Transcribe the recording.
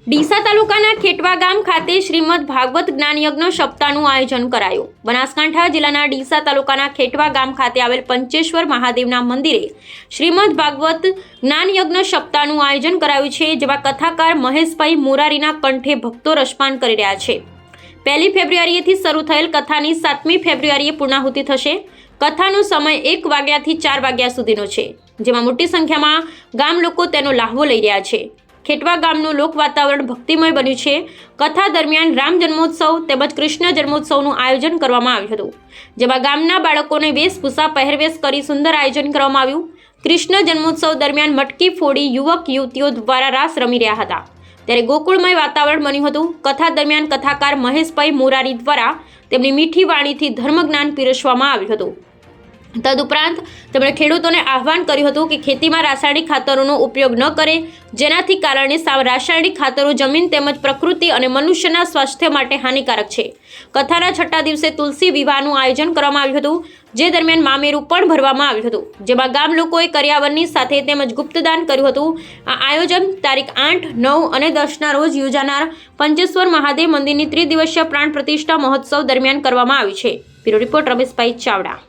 ડીસા તાલુકાના ખેટવા ગામ ખાતે શ્રીમદ ભાગવત જ્ઞાનયજ્ઞ સપ્તાહનું આયોજન કરાયું। બનાસકાંઠા જિલ્લાના ડીસા તાલુકાના ખેટવા ગામ ખાતે આવેલ પંચેશ્વર મહાદેવના મંદિરે શ્રીમદ ભાગવત જ્ઞાનયજ્ઞ સપ્તાહનું આયોજન કરાયું છે, જેમાં કથાકાર મહેશભાઈ મોરારીના કંઠે ભક્તો રસપાન કરી રહ્યા છે। 1 ફેબ્રુઆરીથી શરૂ થયેલ કથાની 7મી ફેબ્રુઆરીએ પૂર્ણાહુતિ થશે। કથાનો સમય 1 વાગ્યાથી 4 વાગ્યા સુધીનો છે, જેમાં મોટી સંખ્યામાં ગામ લોકો તેનો લાહવો લઈ રહ્યા છે। ખેટવા ગામનું લોક વાતાવરણ ભક્તિમય બન્યું છે। કથા દરમિયાન રામ જન્મોત્સવ તેમજ કૃષ્ણ જન્મોત્સવનું આયોજન કરવામાં આવ્યું હતું, જેમાં ગામના બાળકોને વેશભૂષા પહેરવેશ કરી સુંદર આયોજન કરવામાં આવ્યું। કૃષ્ણ જન્મોત્સવ દરમિયાન મટકી ફોડી યુવક યુવતીઓ દ્વારા રાસ રમી રહ્યા હતા, ત્યારે ગોકુળમય વાતાવરણ બન્યું હતું। કથા દરમિયાન કથાકાર મહેશભાઈ મોરારી દ્વારા તેમની મીઠી વાણીથી ધર્મજ્ઞાન પીરસવામાં આવ્યું હતું। તદુપરાંત તેમણે ખેડૂતોને આહવાન કર્યું હતું કે ખેતીમાં રાસાયણિક ખાતરોનો ઉપયોગ ન કરે, જેનાથી કારણે રાસાયણિક ખાતરો જમીન તેમજ પ્રકૃતિ અને મનુષ્યના સ્વાસ્થ્ય માટે હાનિકારક છે। કથાના 6ઠા દિવસે તુલસી વિવાહનું આયોજન કરવામાં આવ્યું હતું, જે દરમિયાન મામેરું પણ ભરવામાં આવ્યું હતું, જેમાં ગામ લોકોએ કર્યાવરની સાથે તેમજ ગુપ્તદાન કર્યું હતું। આ આયોજન તારીખ 8, 9 અને 10ના રોજ યોજાનાર પંચેશ્વર મહાદેવ મંદિરની ત્રિદિવસીય પ્રાણ પ્રતિષ્ઠા મહોત્સવ દરમિયાન કરવામાં આવ્યું છે। Bureau report Rameshbhai Chavda.